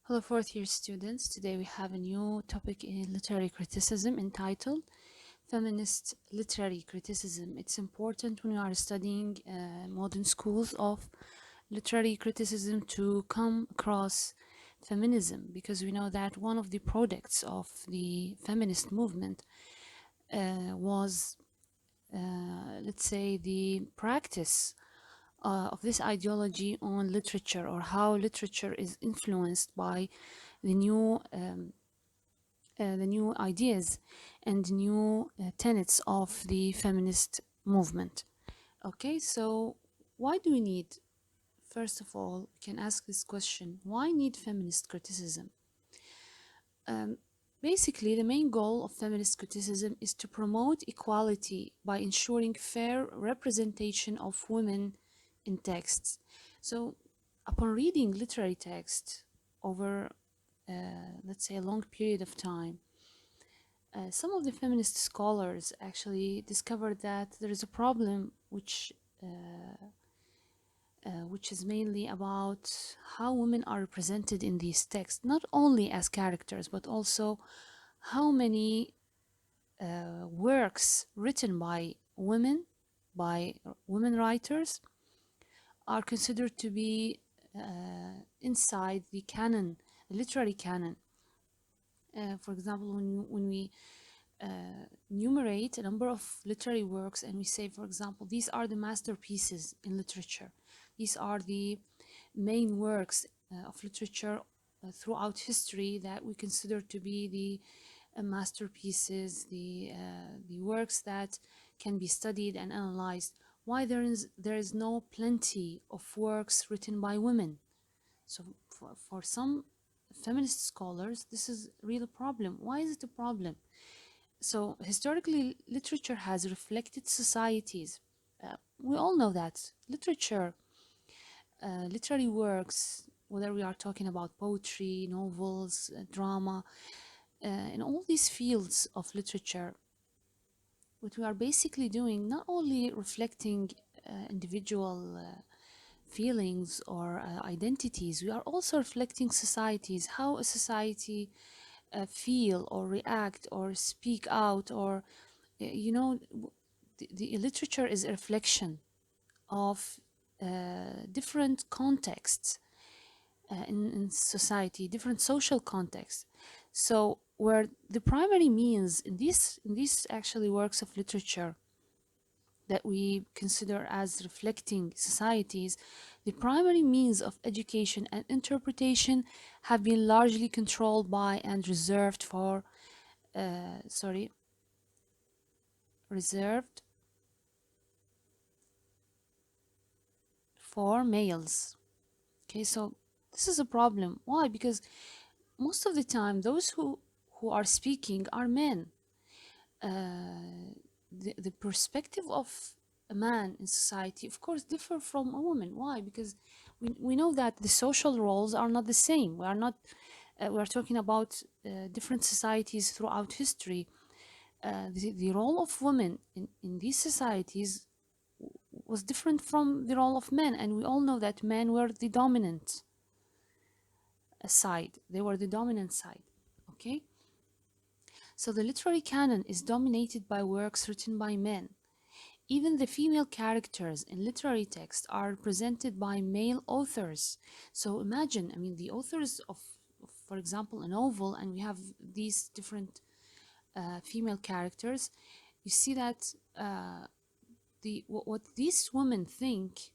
Hello, fourth year students. Today we have a new topic in literary criticism entitled Feminist Literary Criticism. It's important when we are studying modern schools of literary criticism to come across feminism, because we know that one of the products of the feminist movement was, let's say, the practice of this ideology on literature, or how literature is influenced by the new ideas and new tenets of the feminist movement. Okay, so why do we need, first of all, we can ask this question: why need feminist criticism? Um, Basically, the main goal of feminist criticism is to promote equality by ensuring fair representation of women in texts. So, upon reading literary text over, let's say, a long period of time, some of the feminist scholars actually discovered that there is a problem which is mainly about how women are represented in these texts, not only as characters, but also how many works written by women writers, are considered to be inside the canon, the literary canon. For example, when we enumerate a number of literary works and we say, for example, these are the masterpieces in literature, these are the main works of literature throughout history that we consider to be the masterpieces, the works that can be studied and analyzed. Why there is no plenty of works written by women? So for some feminist scholars, this is a real problem. Why is it a problem? So historically, literature has reflected societies. We all know that literature, literary works, whether we are talking about poetry, novels, drama, in all these fields of literature, what we are basically doing, not only reflecting individual feelings or identities, we are also reflecting societies, how a society feel or react or speak out, or the literature is a reflection of different contexts in society, different social contexts. So where the primary means in these actually works of literature that we consider as reflecting societies, the primary means of education and interpretation have been largely controlled by and reserved for sorry reserved for males. Okay, so this is a problem. Why? Because most of the time those who are speaking are men. The perspective of a man in society, of course, differ from a woman. Why? Because we know that the social roles are not the same. We are not we are talking about different societies throughout history. The role of women in these societies was different from the role of men, and we all know that men were the dominant side. They were the dominant side. Okay, so the literary canon is dominated by works written by men. Even the female characters in literary text are presented by male authors. So imagine, I mean, the authors of, for example, a novel, and we have these different female characters. You see that what these women think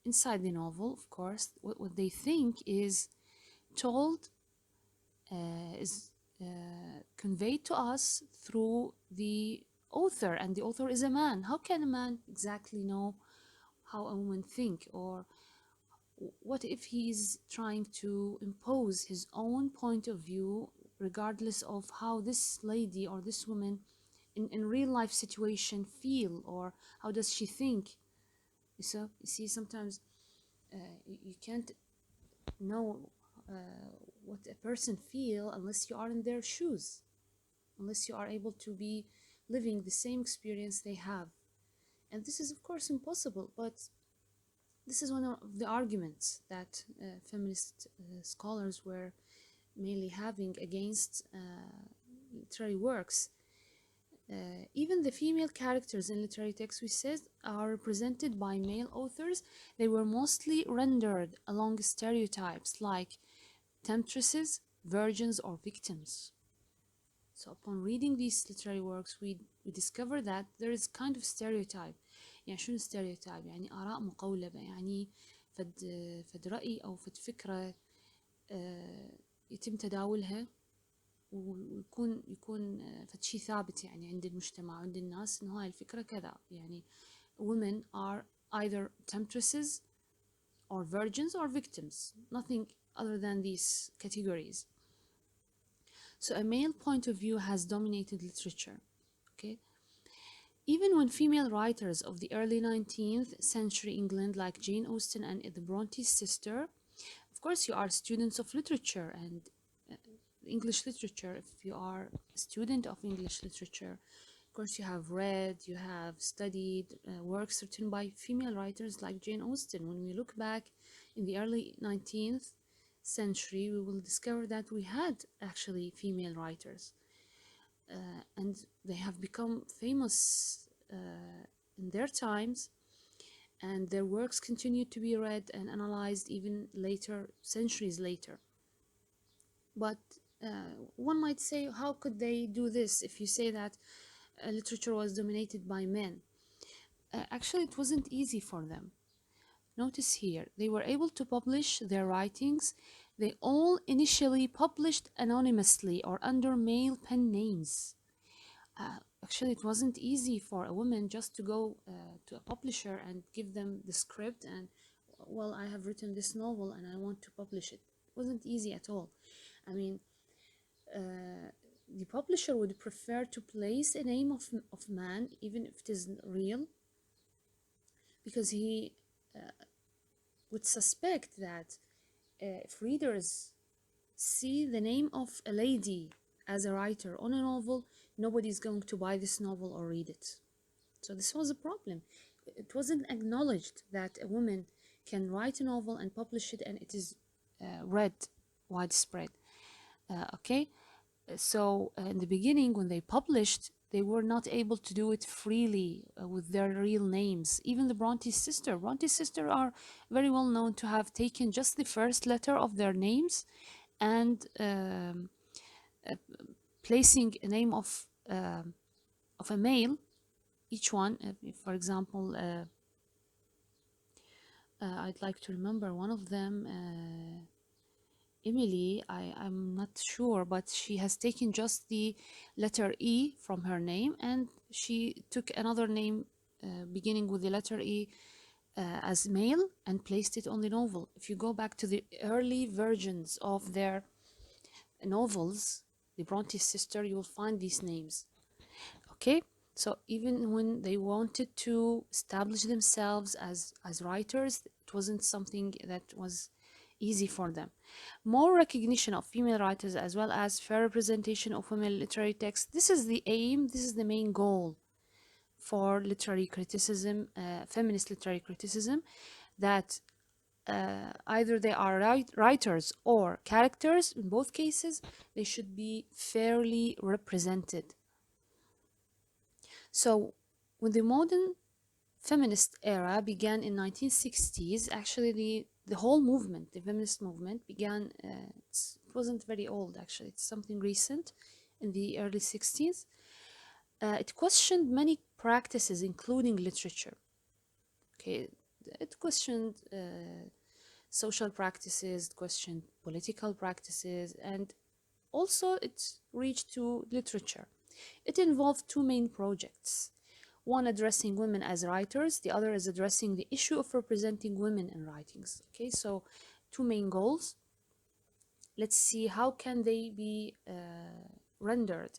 inside the novel, of course, what they think is told, is conveyed to us through the author, and the author is a man. How can a man exactly know how a woman think? Or what if he's trying to impose his own point of view, regardless of how this lady or this woman in real life situation feel, or how does she think? You see, sometimes you can't know what a person feel unless you are in their shoes, unless you are able to be living the same experience they have. And this is of course impossible, but this is one of the arguments that feminist scholars were mainly having against literary works. Even the female characters in literary texts, we said, are represented by male authors. They were mostly rendered along stereotypes like temptresses, virgins, or victims. So upon reading these literary works, we discover that there is kind of stereotype. يعني شنو stereotype؟ يعني آراء مقولبة، يعني فد رأي أو فد فكرة يتم تداولها ويكون فد شيء ثابت يعني عند المجتمع وعند الناس إنه هاي الفكرة كذا. يعني women are either temptresses or virgins or victims, nothing other than these categories. So a male point of view has dominated literature. Okay, even when female writers of the early 19th century England, like Jane Austen and the Bronte sister, of course, you are students of literature and English literature. If you are a student of English literature, of course, you have read, you have studied works written by female writers like Jane Austen. When we look back in the early 19th century, we will discover that we had actually female writers. And they have become famous in their times, and their works continue to be read and analyzed even later, centuries later. But one might say, how could they do this if you say that literature was dominated by men? Actually, it wasn't easy for them. Notice here, they were able to publish their writings. They all initially published anonymously or under male pen names. Actually, it wasn't easy for a woman just to go to a publisher and give them the script and, well, I have written this novel and I want to publish it. It wasn't easy at all. I mean, the publisher would prefer to place a name of man, even if it isn't real, because he would suspect that if readers see the name of a lady as a writer on a novel, nobody's going to buy this novel or read it. So this was a problem. It wasn't acknowledged that a woman can write a novel and publish it and it is read widespread. Okay, so in the beginning when they published, they were not able to do it freely with their real names. Even the Bronte's sister are very well known to have taken just the first letter of their names and placing a name of a male, each one. For example, I'd like to remember one of them, Emily, I'm not sure, but she has taken just the letter E from her name and she took another name beginning with the letter E as male and placed it on the novel. If you go back to the early versions of their novels, the Bronte sister, you will find these names. Okay, so even when they wanted to establish themselves as writers, it wasn't something that was easy for them. More recognition of female writers as well as fair representation of women literary texts. This is the aim, this is the main goal for literary criticism, feminist literary criticism, that either they are writers or characters. In both cases, they should be fairly represented. So when the modern feminist era began in 1960s, actually the whole movement, the feminist movement began, it wasn't very old actually, it's something recent in the early 60s. It questioned many practices, including literature. Okay, it questioned social practices, it questioned political practices, and also it reached to literature. It involved two main projects. One addressing women as writers, the other is addressing the issue of representing women in writings. Okay, so two main goals. Let's see how can they be rendered.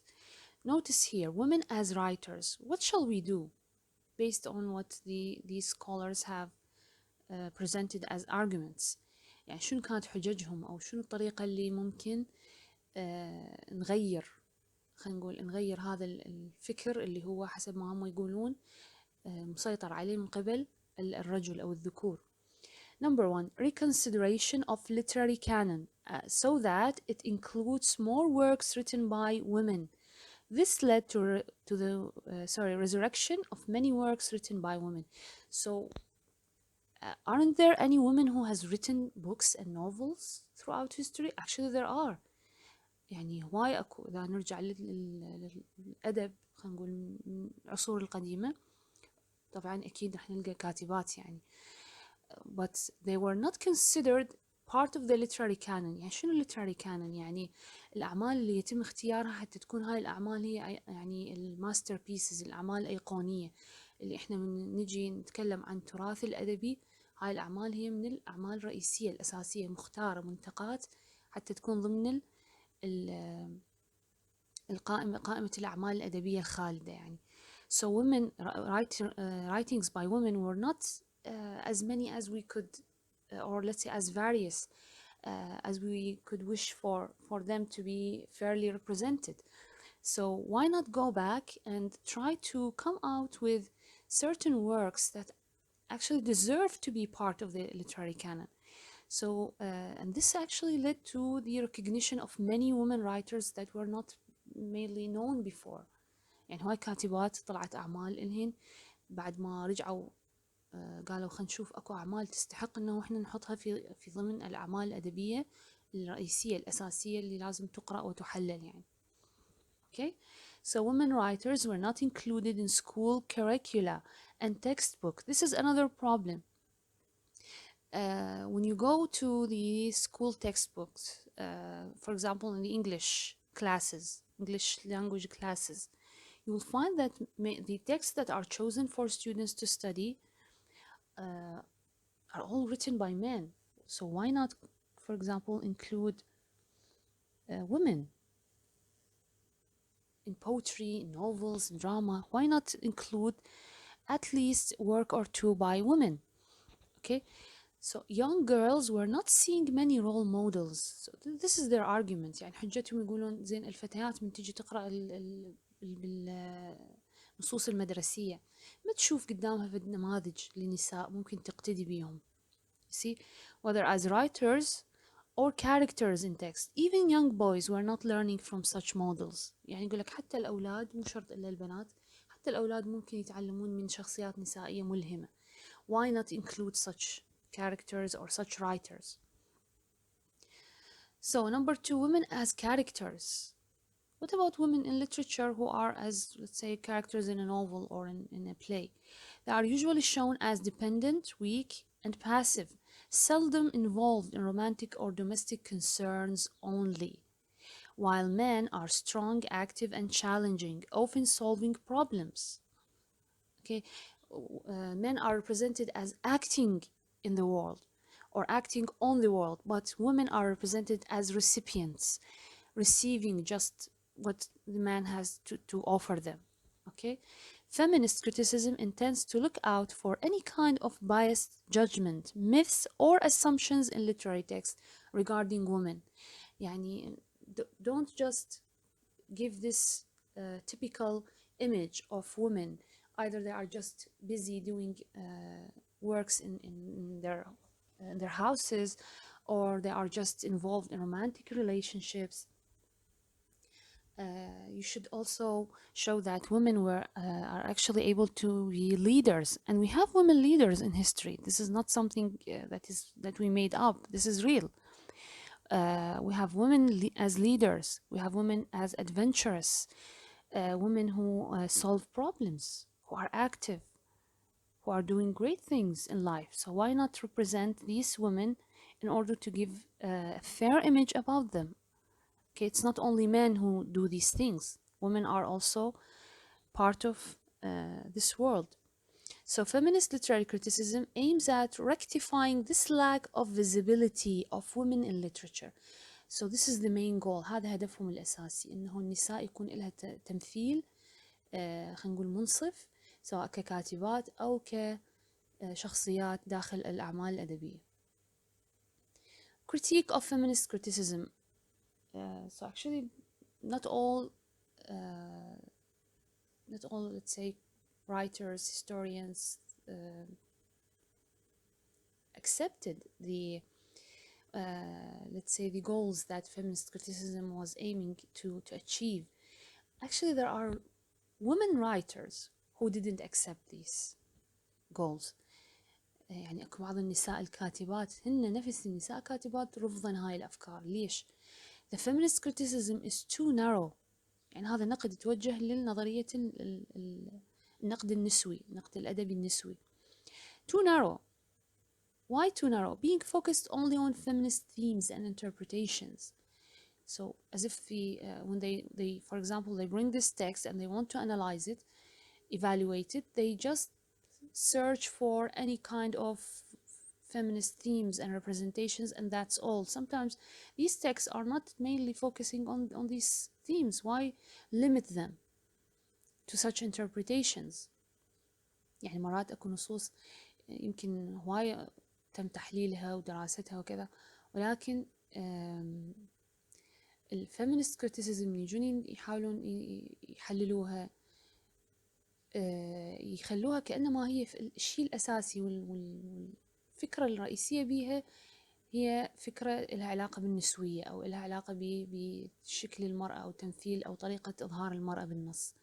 Notice here, women as writers. What shall we do based on what these scholars have presented as arguments? يعني شنو كانت حججهم أو شنو الطريقة اللي ممكن نغير، خلينا نقول نغير هذا الفكر اللي هو حسب ما هم يقولون مسيطر عليه من قبل الرجل أو الذكور. Number one, reconsideration of literary canon so that it includes more works written by women. This led to the resurrection of many works written by women. So, aren't there any women who has written books and novels throughout history? Actually, there are. يعني هواي أكو إذا نرجع للأدب، خلينا نقول من العصور القديمة، طبعا أكيد رح نلقى كاتبات يعني. But they were not considered part of the literary canon. يعني شنو literary canon؟ يعني الأعمال اللي يتم اختيارها حتى تكون هاي الأعمال هي يعني الماستر بيسز، الأعمال الأيقونية اللي إحنا من نجي نتكلم عن التراث الأدبي. هاي الأعمال هي من الأعمال الرئيسية الأساسية، مختارة منتقات حتى تكون ضمن قائمة الأعمال الأدبية الخالدة يعني. So writings by women were not as many as we could, or let's say as various as we could wish for them to be fairly represented. So why not go back and try to come out with certain works that actually deserve to be part of the literary canon. So, and this actually led to the recognition of many women writers that were not mainly known before. يعني هواي كاتبات طلعت أعمال إلهن بعد ما رجعوا قالوا خلينا نشوف أكو أعمال تستحق إنه إحنا نحطها في ضمن الأعمال الأدبية الرئيسية الأساسية اللي لازم تقرأ وتحلل يعني. Okay, so women writers were not included in school curricula and textbook. This is another problem. When you go to the school textbooks, for example, in the English classes, English language classes, you will find that the texts that are chosen for students to study are all written by men. So why not, for example, include women in poetry, in novels, in drama? Why not include at least work or two by women? Okay, so young girls were not seeing many role models. So this is their argument. يعني حجتهم يقولون زين الفتيات من تجي تقرأ بالنصوص المدرسية ما تشوف قدامها في نماذج لنساء ممكن تقتدي بيهم. You see, whether as writers or characters in text, even young boys were not learning from such models. يعني يقول لك حتى الأولاد مو شرط إلا البنات، حتى الأولاد ممكن يتعلمون من شخصيات نسائية ملهمة. Why not include such characters or such writers? So number two, women as characters. What about women in literature who are as, let's say, characters in a novel or in a play? They are usually shown as dependent, weak, and passive, seldom involved in romantic or domestic concerns only, while men are strong, active, and challenging, often solving problems. Okay, men are represented as acting in the world or acting on the world, but women are represented as recipients, receiving just what the man has to offer them. Okay, feminist criticism intends to look out for any kind of biased judgment, myths, or assumptions in literary text regarding women. يعني don't just give this typical image of women. Either they are just busy doing works in their houses, or they are just involved in romantic relationships. You should also show that women are actually able to be leaders, and we have women leaders in history. This is not something that we made up. This is real. We have women as leaders. We have women as adventurous, women who solve problems, who are active, who are doing great things in life. So why not represent these women in order to give a fair image about them? Okay, it's not only men who do these things. Women are also part of this world. So feminist literary criticism aims at rectifying this lack of visibility of women in literature. So this is the main goal. هذا هدفهم الأساسي، إنه النساء يكون لها تمثيل خلينا نقول منصف، سواء ككاتبات أو كشخصيات داخل الأعمال الأدبية. Critique of feminist criticism. So actually not all let's say writers, historians accepted let's say, the goals that feminist criticism was aiming to achieve. Actually, there are women writers who didn't accept these goals. يعني اكو بعض النساء الكاتبات هن نفس النساء كاتبات رفضن هاي الافكار. ليش؟ The feminist criticism is too narrow. يعني هذا نقد يتوجه للنظرية النقد النسوي، النقد الأدبي النسوي. Too narrow. Why too narrow? Being focused only on feminist themes and interpretations. So as if when they, for example, they bring this text and they want to analyze it, evaluate it, they just search for any kind of feminist themes and representations, and that's all. Sometimes these texts are not mainly focusing on these themes. Why limit them to such interpretations؟ يعني مرات اكو نصوص يمكن هواية تم تحليلها ودراستها وكذا، ولكن الفيمينست كريتيسيزم يجون يحاولون يحللوها، يخلوها كأنما هي الشيء الأساسي والفكرة الرئيسية بيها هي فكرة لها علاقة بالنسوية، أو لها علاقة بشكل المرأة أو تمثيل أو طريقة إظهار المرأة بالنص.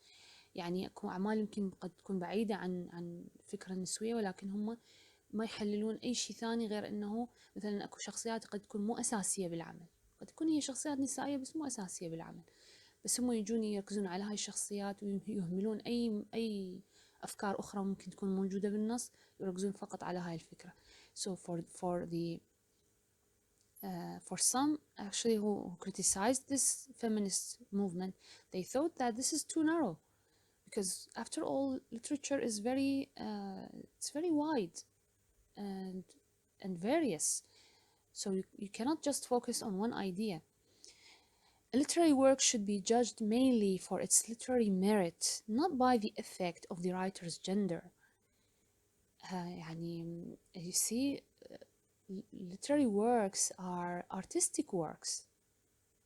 يعني أكو أعمال يمكن قد تكون بعيدة عن الفكرة النسوية، ولكن هم ما يحللون أي شيء ثاني غير أنه مثلا أكو شخصيات قد تكون مو أساسية بالعمل، قد تكون هي شخصيات نسائية بس مو أساسية بالعمل، بس هم يجون يركزون على هاي الشخصيات ويهملون أي أفكار أخرى ممكن تكون موجودة بالنص، يركزون فقط على هاي الفكرة. So for some actually who criticized this feminist movement, they thought that this is too narrow, because after all, literature is it's very wide and various. So you cannot just focus on one idea. A literary work should be judged mainly for its literary merit, not by the effect of the writer's gender. يعني you see, literary works are artistic works.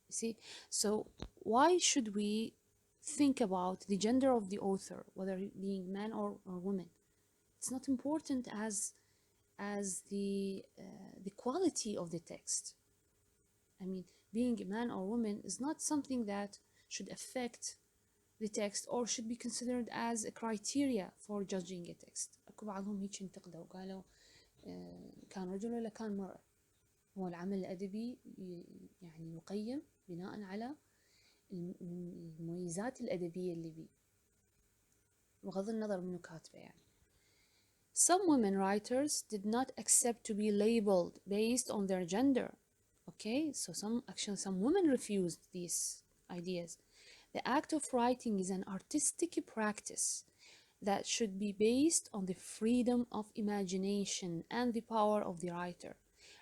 You see, so why should we think about the gender of the author, whether being man or woman? It's not important as the quality of the text. I mean, being a man or woman is not something that should affect the text or should be considered as a criteria for judging a text. أكو بعضهم هيك انتقدوا وقالوا كان رجل ولا كان مرأة، هو العمل الأدبي يعني يقيم بناء على المميزات الأدبية اللي بيه بغض النظر منو كاتبه. يعني some women writers did not accept to be labeled based on their gender. Okay, so some women refused these ideas. The act of writing is an artistic practice that should be based on the freedom of imagination and the power of the writer,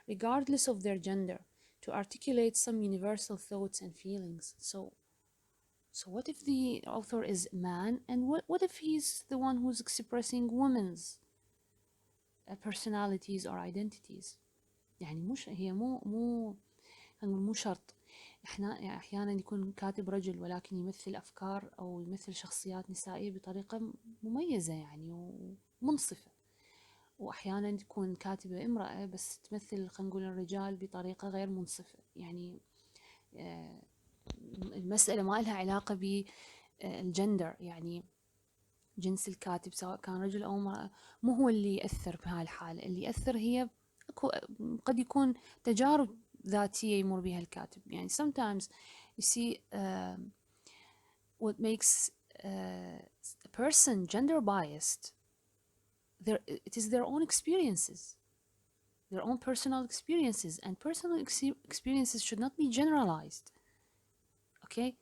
regardless of their gender, to articulate some universal thoughts and feelings. So what if the author is a man, and what if he's the one who's expressing women's personalities or identities؟ يعني هي مو شرط. احنا يعني احيانا يكون كاتب رجل ولكن يمثل افكار او يمثل شخصيات نسائيه بطريقه مميزه يعني ومنصفه، واحيانا تكون كاتبه امراه بس تمثل خلينا نقول الرجال بطريقه غير منصفه. يعني المساله ما لها علاقه بالجندر، يعني جنس الكاتب سواء كان رجل او امراه مو هو اللي ياثر بهاي الحاله. اللي ياثر هي قد يكون تجارب ذاتية يمر بها الكاتب. يعني sometimes you see what makes a person gender biased, it is their own experiences, their own personal experiences, and personal experiences should not be generalized. Okay,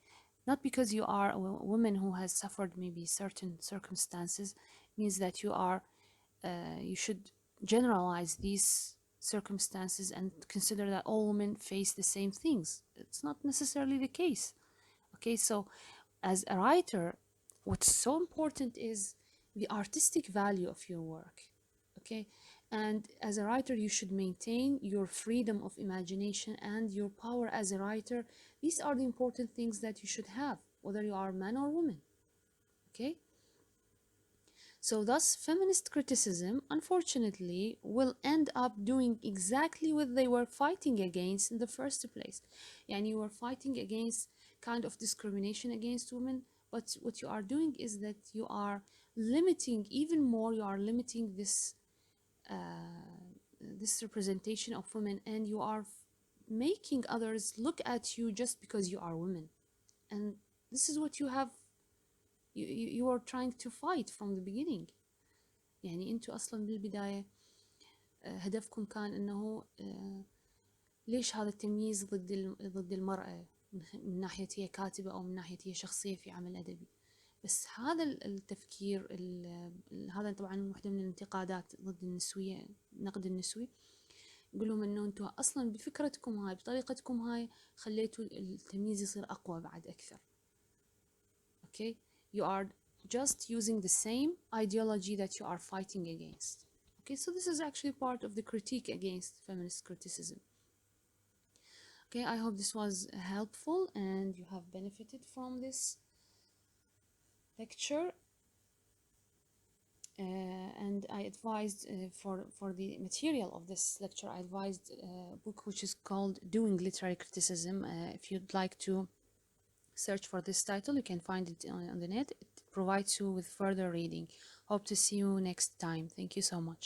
not because you are a woman who has suffered maybe certain circumstances means that you should generalize these circumstances and consider that all women face the same things. It's not necessarily the case. Okay, so as a writer, what's so important is the artistic value of your work. Okay, and as a writer, you should maintain your freedom of imagination and your power as a writer. These are the important things that you should have, whether you are a man or woman. Okay, So thus feminist criticism unfortunately will end up doing exactly what they were fighting against in the first place. And you were fighting against kind of discrimination against women, but what you are doing is that you are limiting even more, you are limiting this representation of women, and you are making others look at you just because you are women. And this is what you are trying to fight from the beginning. يعني انتوا اصلا بالبداية هدفكم كان انه ليش هذا التمييز ضد المرأة من ناحية هي كاتبة او من ناحية هي شخصية في عمل ادبي. بس هذا التفكير هذا طبعا واحدة من الانتقادات ضد النسوية، النقد النسوي، يقول لهم انه انتم اصلا بفكرتكم هاي بطريقتكم هاي خليتوا التمييز يصير اقوى بعد اكثر. Okay, you are just using the same ideology that you are fighting against. Okay, so this is actually part of the critique against feminist criticism. Okay, I hope this was helpful and you have benefited from this lecture. And I advised for the material of this lecture, I advised a book which is called Doing Literary Criticism. If you'd like to search for this title, you can find it on the net. It provides you with further reading. Hope to see you next time. Thank you so much.